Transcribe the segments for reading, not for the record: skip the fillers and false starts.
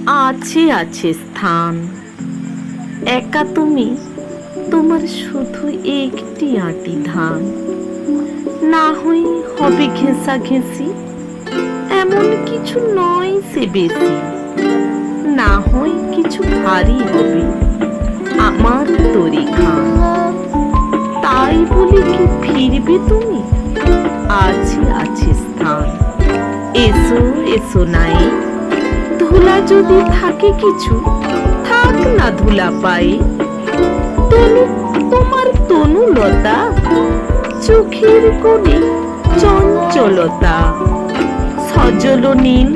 আছে আছে স্থান। একা তুমি, তোমার শুধু একটি আঁটি ধান। না হই হবে ঘেঁষা ঘেঁষি, এমন কিছু নয় সে বেশি। না হয় কিছু ভারী হবে আমার তরি খান। তাই বলে কি ফিরবে তুমি? আছে আছে স্থান। এসো এসো নাই, ধুলা যদি থাকে কিছু, থাক না ধুলা পায়ে। তনু তোমার তনুলতা, চোখের কোণে চঞ্চলতা। সজল নীল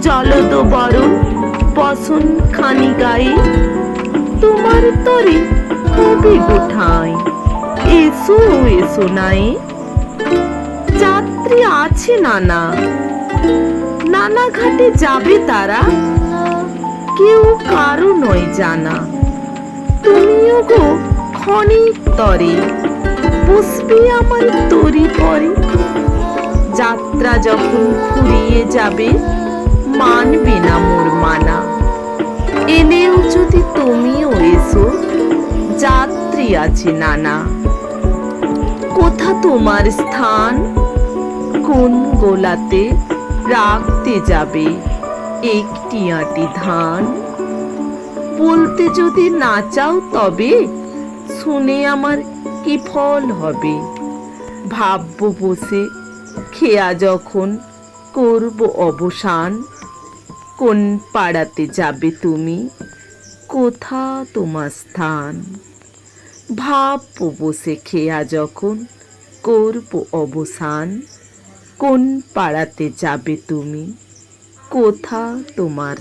জলদ বরণ বসন খানি গায়ে। তোমার তরে হবে গোঠায়, এসো এসো নাই। যাত্রী আছে নানা, নানা ঘাটে যাবে তারা। কেউ কারো নয় জানা, তুমিও গো ক্ষণিক তরে বসবে আমার তরি পরে। যাত্রা যখন ফুরিয়ে যাবে, মানবে না মোর মানা। এলেও যদি তুমিও এসো, যাত্রী আছে নানা। কোথা তোমার স্থান? কোন গোলাতে রাখতে যাবে একটি আঁটি ধান? বলতে যদি না চাও তবে, শুনে আমার কি ফল হবে? ভাববো বসে খেয়া যখন করব অবসান। কোন পাড়াতে যাবে তুমি? কোথা তোমার স্থান? ভাববো বসে খেয়া যখন করব অবসান। কোন পাড়াতে যাবে তুমি? কোথা তোমার